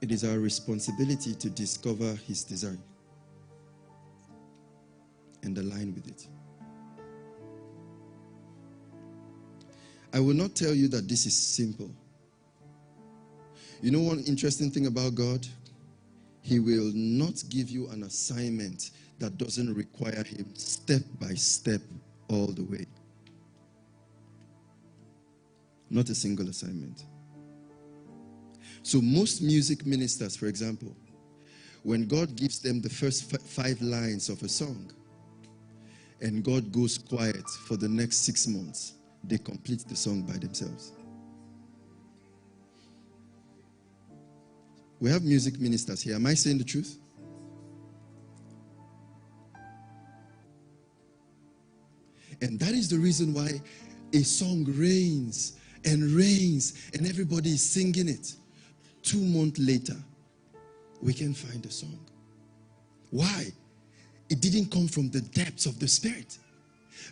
It is our responsibility to discover his design and align with it. I will not tell you that this is simple. You know one interesting thing about God? He will not give you an assignment that doesn't require him step by step all the way. Not a single assignment. So most music ministers, for example, when God gives them the first 5 lines of a song and God goes quiet for the next 6 months, they complete the song by themselves. We have music ministers here. Am I saying the truth? And that is the reason why a song reigns and reigns and everybody is singing it. 2 months later, we can find a song. Why? It didn't come from the depths of the Spirit.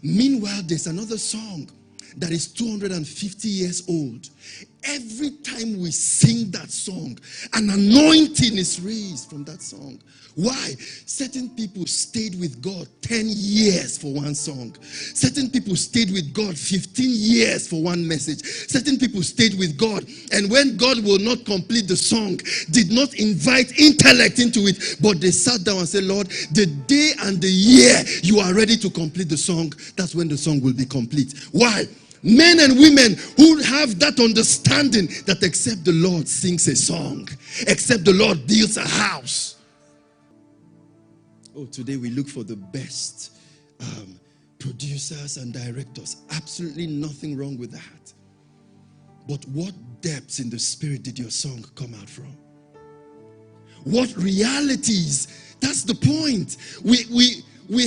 Meanwhile, there's another song that is 250 years old. Every time we sing that song, an anointing is raised from that song. Why? Certain people stayed with God 10 years for one song. Certain people stayed with God 15 years for one message. Certain people stayed with God, and when God will not complete the song, did not invite intellect into it, but they sat down and said, Lord, the day and the year you are ready to complete the song, that's when the song will be complete. Why? Men and women who have that understanding that except the Lord sings a song, except the Lord builds a house. Oh, today we look for the best producers and directors. Absolutely nothing wrong with that. But what depths in the Spirit did your song come out from? What realities? That's the point. We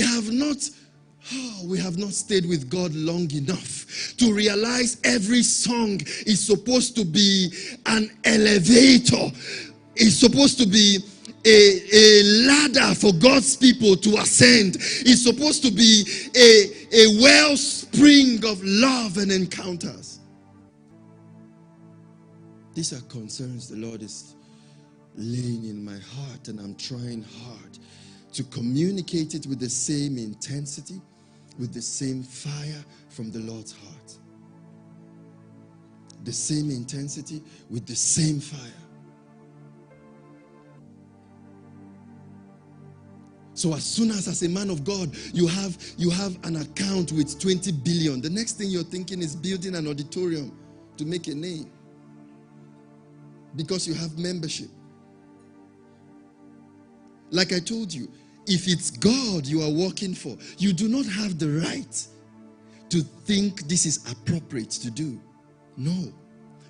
have not stayed with God long enough to realize every song is supposed to be an elevator. It's supposed to be a ladder for God's people to ascend. It's supposed to be a wellspring of love and encounters. These are concerns the Lord is laying in my heart, and I'm trying hard to communicate it with the same intensity, with the same fire from the Lord's heart. The same intensity with the same fire. So as soon as a man of God, you have an account with 20 billion, the next thing you're thinking is building an auditorium to make a name. Because you have membership. Like I told you, if it's God you are working for, you do not have the right to think this is appropriate to do. No.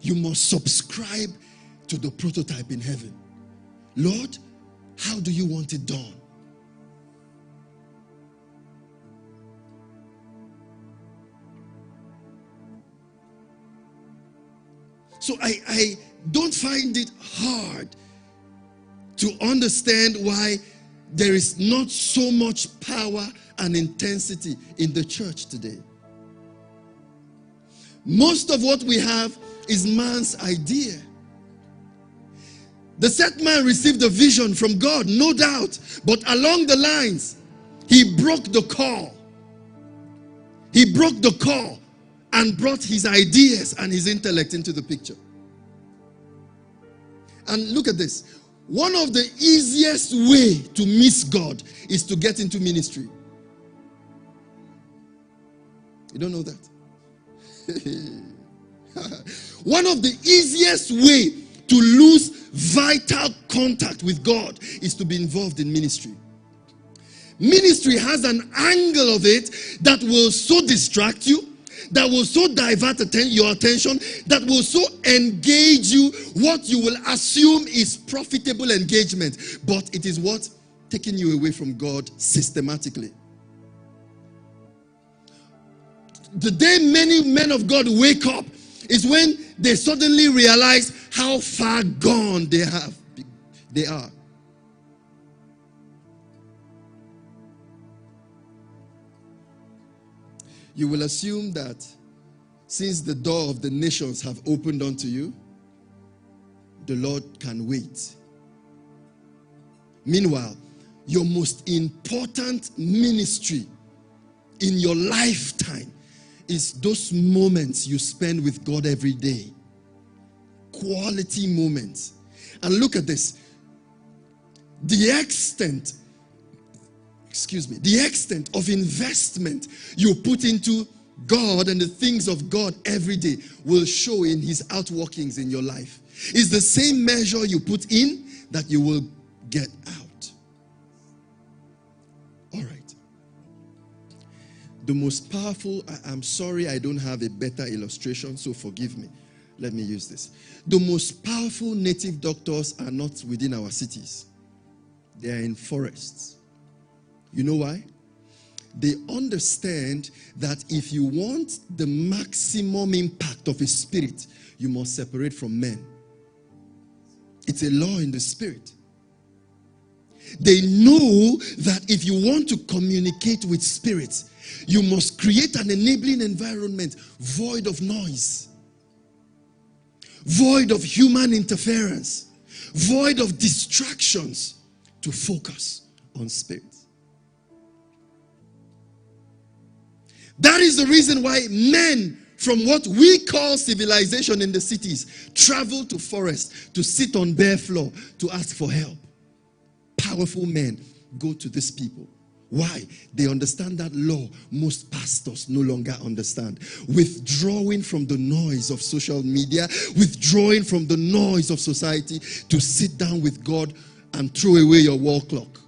You must subscribe to the prototype in heaven. Lord, how do you want it done? So I don't find it hard to understand why there is not so much power and intensity in the church today. Most of what we have is man's idea. The set man received a vision from God, no doubt, but along the lines, he broke the core. He broke the core and brought his ideas and his intellect into the picture. And look at this. One of the easiest way to miss God is to get into ministry. You don't know that? One of the easiest way to lose vital contact with God is to be involved in ministry. Ministry has an angle of it that will so distract you, that will so divert your attention, that will so engage you, what you will assume is profitable engagement, but it is what? Taking you away from God systematically. The day many men of God wake up is when they suddenly realize how far gone they are. You will assume that since the door of the nations have opened unto you, the Lord can wait Meanwhile, your most important ministry in your lifetime is those moments you spend with God every day. Quality moments. And look at this. The extent of investment you put into God and the things of God every day will show in his outworkings in your life. It's the same measure you put in that you will get out. All right. The most powerful, I'm sorry I don't have a better illustration, so forgive me. Let me use this. The most powerful native doctors are not within our cities. They are in forests. You know why? They understand that if you want the maximum impact of a spirit, you must separate from men. It's a law in the spirit. They know that if you want to communicate with spirits, you must create an enabling environment void of noise, void of human interference, void of distractions, to focus on spirits. That is the reason why men from what we call civilization in the cities travel to forests to sit on bare floor to ask for help. Powerful men go to these people. Why? They understand that law most pastors no longer understand. Withdrawing from the noise of social media, withdrawing from the noise of society to sit down with God and throw away your wall clock.